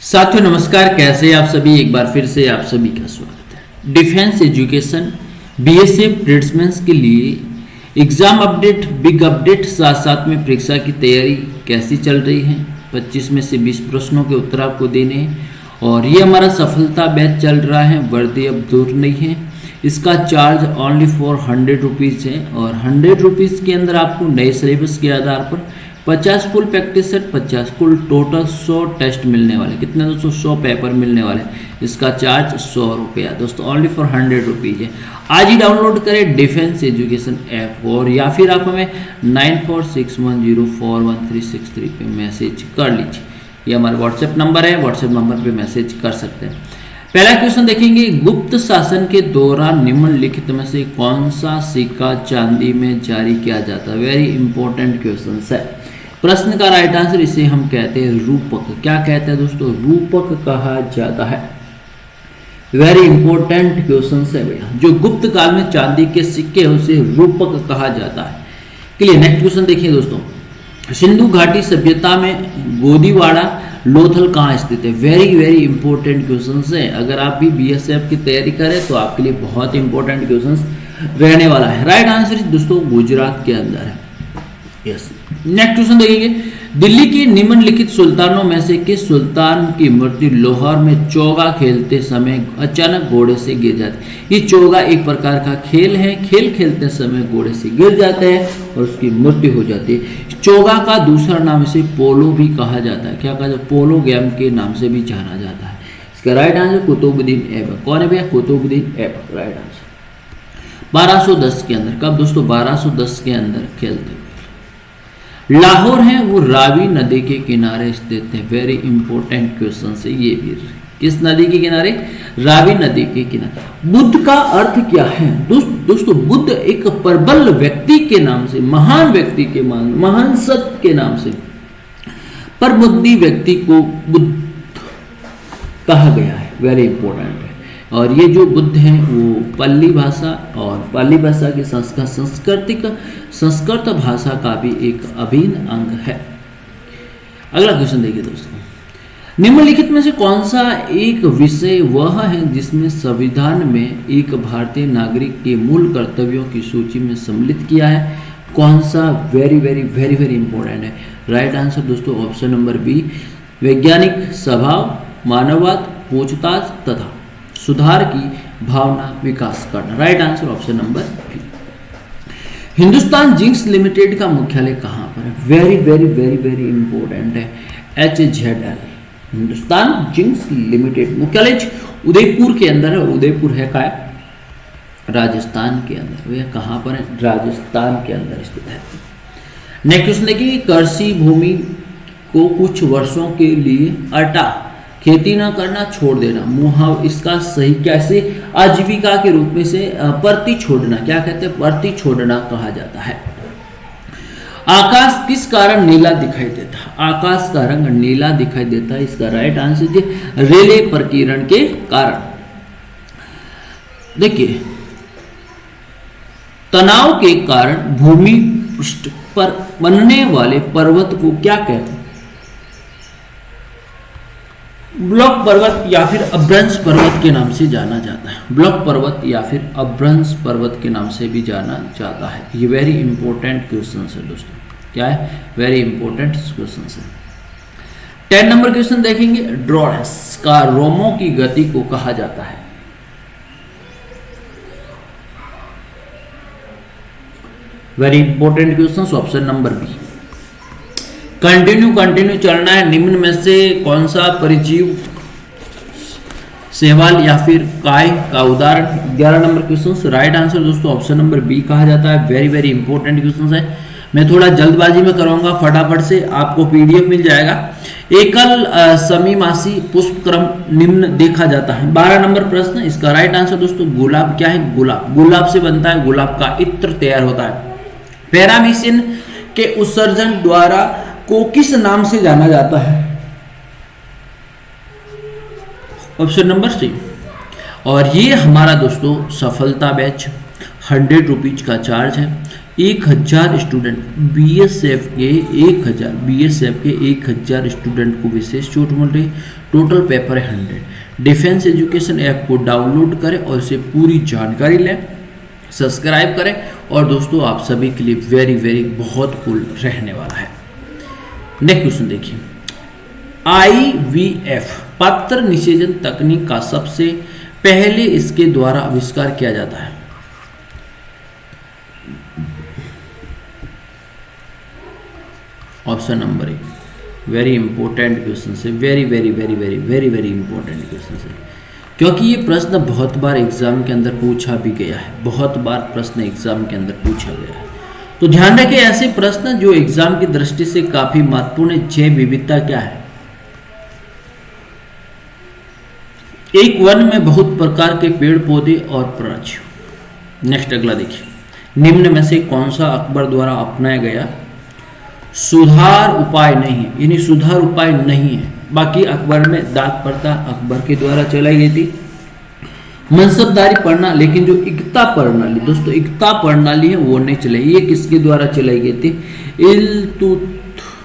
साथियों नमस्कार, कैसे आप सभी। एक बार फिर से आप सभी का स्वागत है। डिफेंस एजुकेशन बीएसएफ ट्रेड्समैन के लिए एग्जाम अपडेट, बिग अपडेट, साथ साथ में परीक्षा की तैयारी कैसी चल रही है। 25 में से 20 प्रश्नों के उत्तर आपको देने हैं और ये हमारा सफलता बैच चल रहा है। वर्दी अब दूर नहीं है। इसका चार्ज ओनली फॉर 100 रुपीज़ है और 100 रुपीज़ के अंदर आपको नए सिलेबस के आधार पर 50 full practice set, 50 full total 100 test मिलने वाले। कितने दोस्तों? 100 पेपर मिलने वाले। इसका चार्ज 100 रुपया दोस्तों, ओनली फॉर 100 रुपीज़ है। आज ही डाउनलोड करें डिफेंस एजुकेशन ऐप और या फिर आप हमें 9461041363 पे मैसेज कर लीजिए। ये हमारा व्हाट्सएप नंबर है, व्हाट्सएप नंबर पे मैसेज कर सकते हैं। पहला क्वेश्चन देखेंगे, गुप्त शासन के दौरान निम्नलिखित में से कौन सा सिक्का चांदी में जारी किया जाता है? वेरी इंपॉर्टेंट क्वेश्चन है। प्रश्न का राइट आंसर, इसे हम कहते हैं रूपक। क्या कहते हैं दोस्तों? रूपक कहा जाता है। वेरी इंपॉर्टेंट क्वेश्चन है भैया। जो गुप्त काल में चांदी के सिक्के उसे रूपक कहा जाता है। क्लियर। नेक्स्ट क्वेश्चन देखिए दोस्तों, सिंधु घाटी सभ्यता में गोदीवाड़ा लोथल कहाँ स्थित है? वेरी वेरी इंपॉर्टेंट क्वेश्चन है। अगर आप भी बीएसएफ की तैयारी करें तो आपके लिए बहुत इंपॉर्टेंट क्वेश्चन रहने वाला है। राइट आंसर दोस्तों गुजरात के अंदर है। यस। नेक्स्ट क्वेश्चन देखेंगे, दिल्ली के निम्नलिखित सुल्तानों में से किस सुल्तान की मृत्यु लाहौर में चौगा खेलते समय अचानक घोड़े से गिर जाती है? ये चौगा एक प्रकार का खेल है। खेल खेलते समय घोड़े से गिर जाते हैं और उसकी मृत्यु हो जाती है। चौगा का दूसरा नाम इसे पोलो भी कहा जाता है। क्या कहा जाता है? पोलो गेम के नाम से भी जाना जाता है। इसका राइट आंसर कुतुबुद्दीन ऐबक। कौन है भैया? कुतुबुद्दीन ऐबक। राइट आंसर 1210 के अंदर। कब दोस्तों? 1210 के अंदर खेलते। लाहौर है वो रावी नदी के किनारे स्थित है। वेरी इंपॉर्टेंट क्वेश्चन है ये भी। किस नदी के किनारे? रावी नदी के किनारे। बुद्ध का अर्थ क्या है? दोस्तों बुद्ध एक प्रबल व्यक्ति के नाम से, महान व्यक्ति के महान सत्य के नाम से प्रबुद्धि व्यक्ति को बुद्ध कहा गया है। वेरी इंपॉर्टेंट है। और ये जो बुद्ध हैं वो पाली भाषा और पाली भाषा की संस्कृत भाषा का भी एक अभिन्न अंग है। अगला क्वेश्चन देखिए दोस्तों, निम्नलिखित में से कौन सा एक विषय वह है जिसमें संविधान में एक भारतीय नागरिक के मूल कर्तव्यों की सूची में सम्मिलित किया है? कौन सा? Very very very very important है। राइट आंसर दोस्तों ऑप्शन नंबर बी, वैज्ञानिक स्वभाव, मानववाद, पूछताछ तथा सुधार की भावना विकास करना। Right answer option number B. Hindustan Zincs Limited का मुख्यालय कहां पर है? Very very very very important है। HZL हिंदुस्तान जिंक्स लिमिटेड मुख्यालय उदयपुर के अंदर है। उदयपुर है का राजस्थान के अंदर। वह कहां पर है? राजस्थान के अंदर स्थित है। नेक्स्ट क्वेश्चन देखिए, कृषि भूमि को कुछ वर्षों के लिए अटा खेती न करना, छोड़ देना, मुहाव इसका सही कैसे? आजीविका के रूप में से प्रति छोड़ना। क्या कहते हैं? प्रति छोड़ना कहा जाता है। आकाश किस कारण नीला दिखाई देता है? आकाश का रंग नीला दिखाई देता है। इसका राइट आंसर है रेले प्रकीर्णन के कारण। देखिए, तनाव के कारण भूमि पृष्ठ पर बनने वाले पर्वत को क्या कहते हैं? ब्लॉक पर्वत या फिर अभ्रंश पर्वत के नाम से जाना जाता है। ब्लॉक पर्वत या फिर अभ्रंश पर्वत के नाम से भी जाना जाता है। ये वेरी इंपॉर्टेंट क्वेश्चन है दोस्तों। क्या है? वेरी इंपॉर्टेंट क्वेश्चन है। 10 नंबर क्वेश्चन देखेंगे, ड्रोनेस का रोमों की गति को कहा जाता है? Very important question, option number B. Continue चलना है। निम्न में से कौन सा परिजीव शैवाल या फिर काय का उदाहरण? 11 नंबर क्वेश्चन। राइट आंसर दोस्तों ऑप्शन नंबर बी कहा जाता है। वेरी वेरी इंपॉर्टेंट क्वेश्चन है। मैं थोड़ा जल्दबाजी में कराऊंगा, फटाफट से आपको पीडीएफ मिल जाएगा। एकल समीमासी पुष्प क्रम निम्न देखा जाता है। 12 नंबर प्रश्न। इसका राइट आंसर दोस्तों गुलाब। क्या है? गुलाब। गुलाब से बनता है, गुलाब का इत्र तैयार होता है। पैरामीसिन के उत्सर्जन द्वारा को किस नाम से जाना जाता है? Option number C. और ये हमारा दोस्तों सफलता बैच 100 रुपीज का चार्ज है। 1000 स्टूडेंट बीएसएफ के 1000 स्टूडेंट को विशेष छूट मिल रही। टोटल पेपर है 100। डिफेंस एजुकेशन ऐप को डाउनलोड करें और इसे पूरी जानकारी लें, सब्सक्राइब करें। और दोस्तों आप सभी के लिए वेरी वेरी बहुत कूल रहने वाला है। नेक्स्ट क्वेश्चन देखिए, IVF पात्र निषेचन तकनीक का सबसे पहले इसके द्वारा आविष्कार किया जाता है। Option number 1 very important question से, very very very very very very important question से, क्योंकि ये प्रश्न बहुत बार एग्जाम के अंदर पूछा भी गया है, बहुत बार प्रश्न एग्जाम के अंदर पूछा गया है। तो ध्यान रखें ऐसे प्रश्न जो एग्जाम की दृष्टि से काफी महत्वपूर्ण है। जैव विविधता क्या है? एक वन में बहुत प्रकार के पेड़ पौधे और प्राणी। नेक्स्ट अगला देखिए, निम्न में से कौन सा अकबर द्वारा अपनाया गया सुधार उपाय नहीं है? यानी सुधार उपाय नहीं है। बाकी अकबर में दांत प्रथा अकबर के द्वारा चलाई गई थी, मनसबदारी प्रणाली, लेकिन जो एकता प्रणाली दोस्तों, एकता प्रणाली है वो नहीं चलाई। ये किसके द्वारा चलाई गई थी? इल्तुतमिश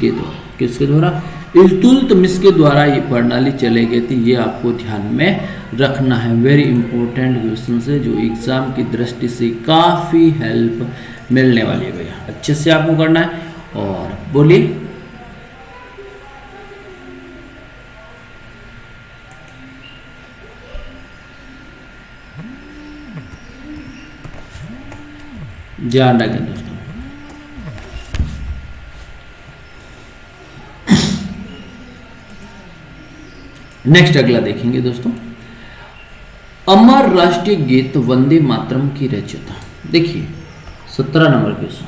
के द्वारा। किसके द्वारा? इल्तुतमिश के द्वारा ये प्रणाली चलाई गई थी। ये आपको ध्यान में रखना है, वेरी इंपॉर्टेंट क्वेश्चन है जो एग्जाम की दृष्टि से काफी हेल्प मिलने वाली है भैया, अच्छे से आपको करना है। और बोलिए, ध्यान रखें दोस्तों। नेक्स्ट अगला देखेंगे दोस्तों, अमर राष्ट्रीय गीत वंदे मातरम की रचयिता। देखिए 17 number question,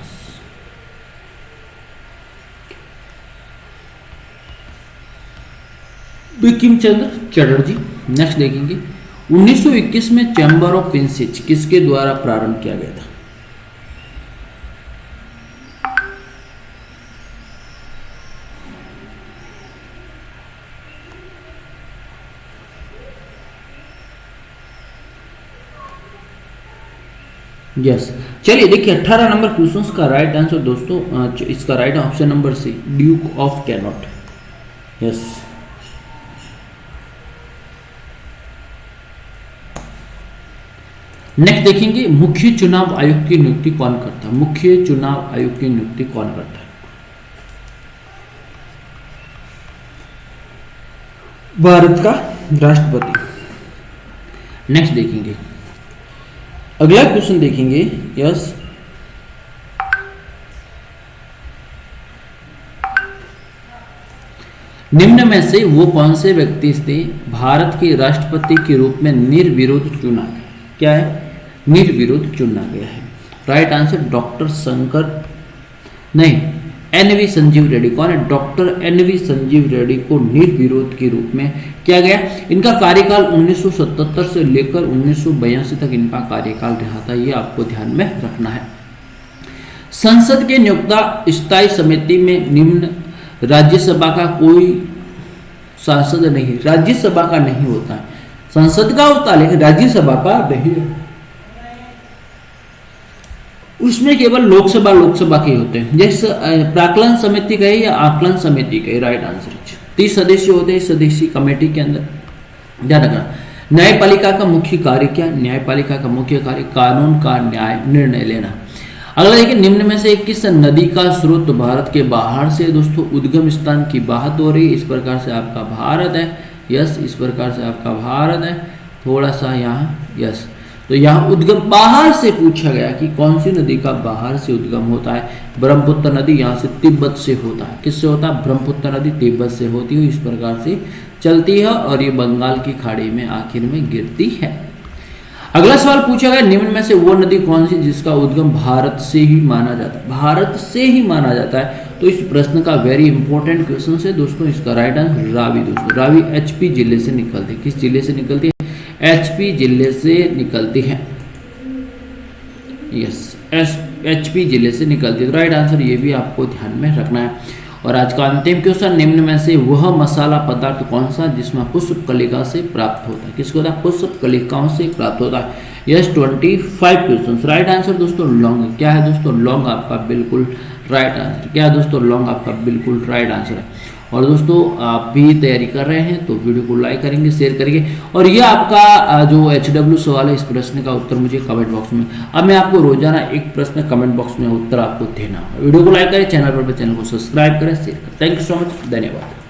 Bankim Chandra Chatterjee. Next देखेंगे 1921 में चैम्बर ऑफ पिंसिच किसके द्वारा प्रारंभ किया गया था? यस चलिए देखिए 18 नंबर क्वेश्चन का राइट आंसर दोस्तों, इसका right option number C, Duke of Connaught. Yes next देखेंगे, मुख्य चुनाव आयुक्त की नियुक्ति कौन करता है? मुख्य चुनाव आयुक्त की नियुक्ति कौन करता है? भारत का राष्ट्रपति। नेक्स्ट देखेंगे, अगला क्वेश्चन देखेंगे। यस निम्न में से वो कौन से व्यक्ति थे भारत के राष्ट्रपति के रूप में निर्विरोध चुना गया? क्या है? निर्विरोध चुना गया है। राइट आंसर डॉक्टर शंकर नहीं, NV संजीव रेड्डी। कौन है? डॉक्टर NV संजीव रेड्डी को निर्विरोध के रूप में किया गया। इनका कार्यकाल 1977 से लेकर 1982 तक इनका कार्यकाल रहा था, ये आपको ध्यान में रखना है। संसद के नियुक्ता स्थायी समिति में निम्न राज्यसभा का कोई सांसद नहीं, राज्यसभा का नहीं होता है, संसद का होता है लेकिन राज्यसभा का नहीं है। उसमें केवल लोकसभा के होते हैं। जैसे प्राक्कलन समिति का है या आकलन समिति का है। राइट आंसर 30 सदस्य होते हैं इस सदस्य कमेटी के अंदर, ध्यान रखना। न्यायपालिका का मुख्य कार्य क्या? न्यायपालिका का मुख्य कार्य कानून का न्याय निर्णय लेना। अगला देखिए, निम्न में से किस नदी का स्रोत भारत के बाहर से दोस्तों उद्गम स्थान की बात हो रही है? इस प्रकार से आपका भारत है। यस, इस प्रकार से आपका भारत है। थोड़ा सा यहाँ यस, तो यहाँ उद्गम बाहर से पूछा गया कि कौन सी नदी का बाहर से उद्गम होता है? ब्रह्मपुत्र नदी यहाँ से तिब्बत से होता है। किससे होता है? ब्रह्मपुत्र नदी तिब्बत से होती है, इस प्रकार से चलती है और ये बंगाल की खाड़ी में आखिर में गिरती है। अगला सवाल पूछा गया, निम्न में से वो नदी कौन सी जिसका उद्गम भारत से ही माना जाता है? भारत से ही माना जाता है। तो इस प्रश्न का वेरी इंपॉर्टेंट क्वेश्चन है दोस्तों। इसका राइट आंसर रावी दोस्तों। रावी HP जिले से निकलती है। किस जिले से निकलती है? HP जिले से निकलती है। यस, HP जिले से निकलती है। राइट आंसर ये भी आपको ध्यान में रखना है। और आज का अंतिम क्वेश्चन, निम्न में से वह मसाला पदार्थ कौन सा जिसमें पुष्प कलिका से प्राप्त होता है? किसको होता है? पुष्प कलिकाओं से प्राप्त होता है। Yes 25 question. राइट आंसर दोस्तों लॉन्ग। क्या है दोस्तों? लॉन्ग आपका बिल्कुल राइट आंसर। क्या है दोस्तों? लॉन्ग आपका बिल्कुल राइट आंसर है। और दोस्तों आप भी तैयारी कर रहे हैं तो वीडियो को लाइक करेंगे, शेयर करेंगे। और ये आपका जो HW सवाल है, इस प्रश्न का उत्तर मुझे कमेंट बॉक्स में, अब मैं आपको रोजाना एक प्रश्न कमेंट बॉक्स में उत्तर आपको देना होगा। वीडियो को लाइक करें, चैनल पर चैनल को सब्सक्राइब करें, शेयर करें। थैंक यू सो मच, धन्यवाद।